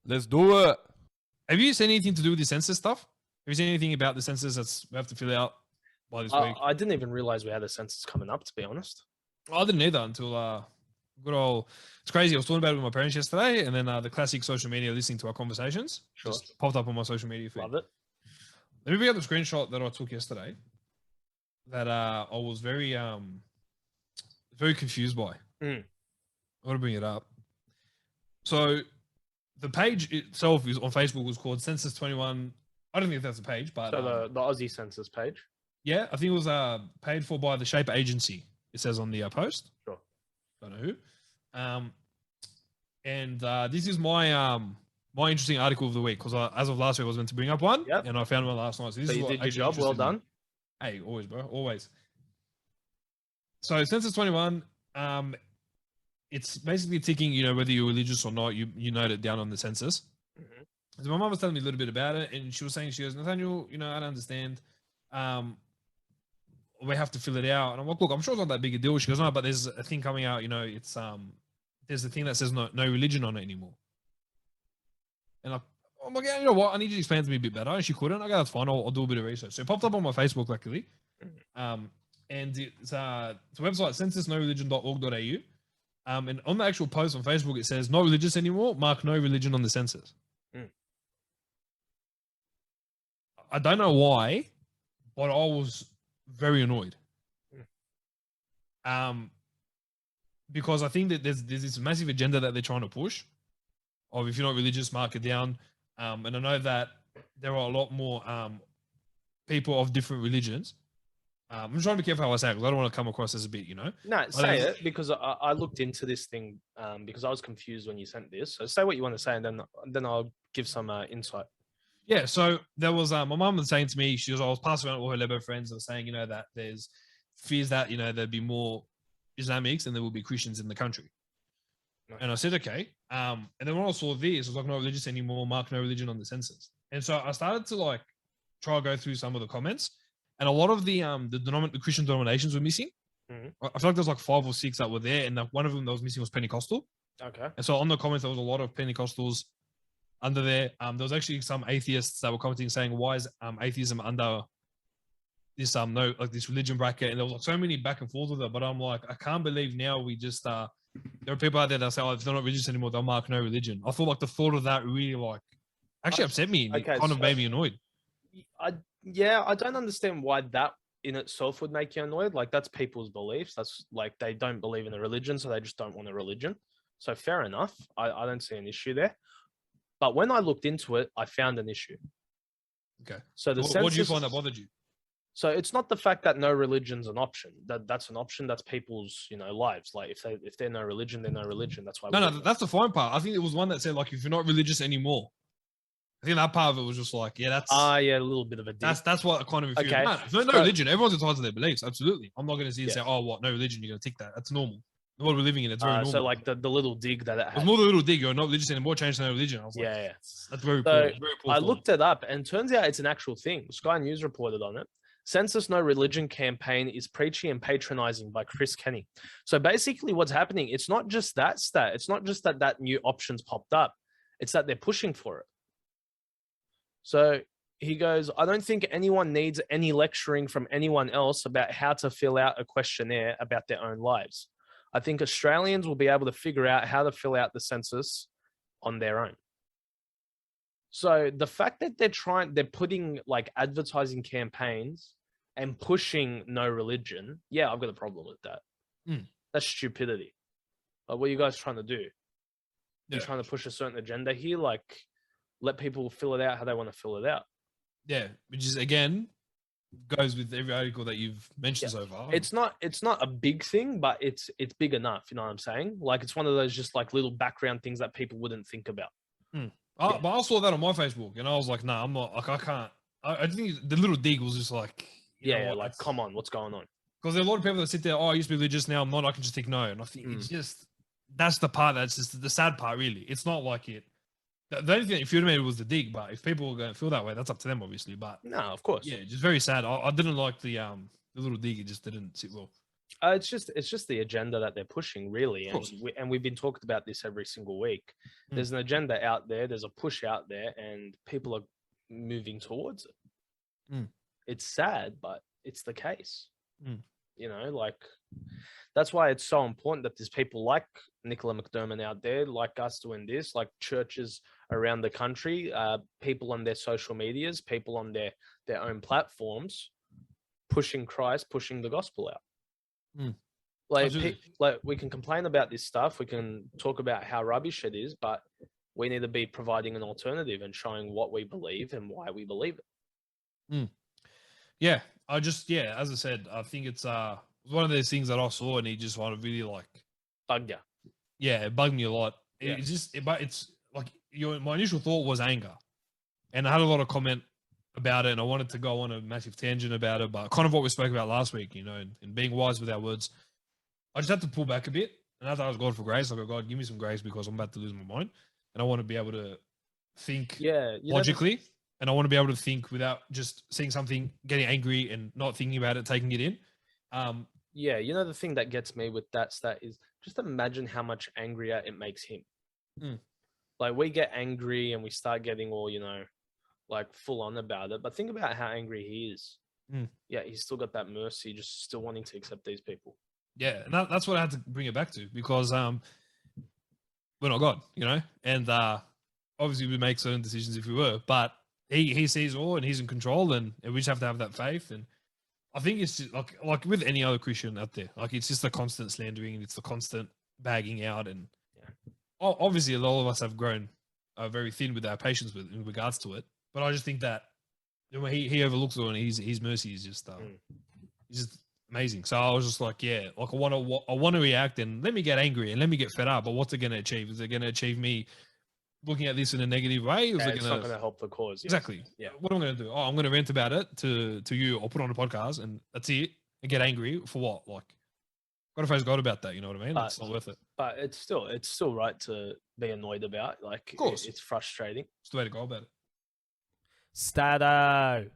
Let's do it. Have you seen anything to do with the census stuff? Have you seen anything about the census that's we have to fill out by this week? I didn't even realize we had a census coming up, to be honest. I didn't either until good old. It's crazy. I was talking about it with my parents yesterday, and then the classic social media listening to our conversations just popped up on my social media feed. Love it. Let me bring up the screenshot that I took yesterday. That I was very confused by. I want to bring it up. So the page itself is on Facebook was called Census 21. I don't think that's a page, but so the Aussie Census page. Yeah, I think it was paid for by the Shape Agency. It says on the post. Sure. Don't know who. And this is my my interesting article of the week because as of last week I was meant to bring up one, and I found one last night. So this is you what did your job. Well done. Hey, always, bro, always. So Census 21, it's basically ticking, whether you're religious or not. You note it down on the census. So my mom was telling me a little bit about it, and she was saying, she goes, Nathaniel, I don't understand. We have to fill it out. And I'm like, look, I'm sure it's not that big a deal. She goes, no, but there's a thing coming out, it's there's a thing that says no religion on it anymore. And I'm like, yeah, you know what? I need you to explain to me a bit better. And she couldn't. I go, that's fine. I'll do a bit of research. So it popped up on my Facebook, luckily. And it's a website, censusnoreligion.org.au. And on the actual post on Facebook, it says, not religious anymore, mark no religion on the census. I don't know why, but I was very annoyed. Because I think that there's this massive agenda that they're trying to push of if you're not religious, mark it down. And I know that there are a lot more people of different religions. I'm trying to be careful how I say it because I don't want to come across as a bit, No, say it because I looked into this thing because I was confused when you sent this. So say what you want to say and then I'll give some insight. Yeah, so there was my mum was saying to me, I was passing around all her Lebo friends and saying, that there's fears that, there'd be more Islamics and there will be Christians in the country. Nice. And I said, okay. And then when I saw this, I was like, no religious anymore, mark no religion on the census. And so I started to try to go through some of the comments, and a lot of the Christian denominations were missing. I feel like there's 5 or 6 that were there, and one of them that was missing was Pentecostal. Okay. And so on the comments, there was a lot of Pentecostals under there. There was actually some atheists that were commenting saying, why is atheism under this this religion bracket? And there was so many back and forth with it. But I'm like, I can't believe now we just there are people out there that say, oh, if they're not religious anymore, they'll mark no religion. I thought the thought of that really actually upset me. And it kind of made me annoyed. I don't understand why that in itself would make you annoyed. That's people's beliefs. That's they don't believe in a religion, so they just don't want a religion. So fair enough. I don't see an issue there. But when I looked into it, I found an issue. Okay. So the what did you find that bothered you? So it's not the fact that no religion's an option. That's an option. That's people's lives. If they're no religion, they're no religion. That's why. No, that's the fine part. I think it was one that said if you're not religious anymore. I think that part of it was just that's a little bit of a dig. That's what kind of okay. No religion. Everyone's entitled to their beliefs. Absolutely. I'm not going to see and say, oh, what no religion? You're going to tick that. That's normal. The world we're living in, it's very normal. So the little dig that it had. It's more the little dig. You're not religious anymore. Change to no religion. I was that's very poor. Very poor. I looked it up, and turns out it's an actual thing. Sky News reported on it. Census No Religion campaign is preachy and patronizing by Chris Kenny. So basically what's happening, it's not just that stat. It's not just that new options popped up. It's that they're pushing for it. So he goes, I don't think anyone needs any lecturing from anyone else about how to fill out a questionnaire about their own lives. I think Australians will be able to figure out how to fill out the census on their own. So the fact that they're putting advertising campaigns and pushing no religion, I've got a problem with that. That's stupidity. What are you guys trying to do? You're trying to push a certain agenda here, let people fill it out how they want to fill it out. Yeah, which is again goes with every article that you've mentioned so far. It's not a big thing, but it's big enough. You know what I'm saying? It's one of those just little background things that people wouldn't think about. But I saw that on my Facebook, and I was like, "Nah, I'm not. I can't." I think the little dig was just come on, what's going on? Because there are a lot of people that sit there. Oh, I used to be religious, now I'm not. I can just ignore. And I think it's just that's the part that's just the sad part. Really, it's not like it. The only thing that infuriated was the dig, but if people were going to feel that way, that's up to them, obviously. But no, of course, just very sad. I didn't like the little dig. It just didn't sit well. It's just the agenda that they're pushing, really, and we've been talking about this every single week. There's an agenda out there, there's a push out there, and people are moving towards it. It's sad, but it's the case. You know, like that's why it's so important that there's people like Nicola McDermott out there, like us doing this, like churches around the country, people on their social medias, people on their own platforms, pushing Christ, pushing the gospel out. Like we can complain about this stuff, we can talk about how rubbish it is, but we need to be providing an alternative and showing what we believe and why we believe it. Yeah, as I said, I think it's one of those things that I saw and he just wanted really like bugged you. Yeah, it bugged me a lot. It's like my initial thought was anger, and I had a lot of comment about it, and I wanted to go on a massive tangent about it, but kind of what we spoke about last week, you know, and being wise with our words. I just had to pull back a bit, and I thought I was God for grace. I go, God, give me some grace because I'm about to lose my mind, and I want to be able to think logically, and I want to be able to think without just seeing something, getting angry, and not thinking about it, taking it in. You know, the thing that gets me with that stat is just imagine how much angrier it makes him. Like we get angry and we start getting all, you know, like full on about it. But think about how angry he is. Yeah, he's still got that mercy, just still wanting to accept these people. Yeah, and that's what I had to bring it back to because we're not God, you know, and obviously we make certain decisions if we were, but he sees all and he's in control, and we just have to have that faith. And I think it's just like with any other Christian out there, like it's just the constant slandering and it's the constant bagging out. And obviously, a lot of us have grown very thin with our patience in regards to it. But I just think that he overlooks it, and his mercy is just he's just amazing. So I was just like, I want to react and let me get angry and let me get fed up. But what's it going to achieve? Is it going to achieve me looking at this in a negative way? It's not going to help the cause. Exactly. Yeah. What am I going to do? I'm going to rant about it to you or put on a podcast, and that's it. And get angry for what? Like, got to face God about that. You know what I mean? It's not worth it. But it's still right to be annoyed about. Like, of course, it's frustrating. It's the way to go about it. Stato.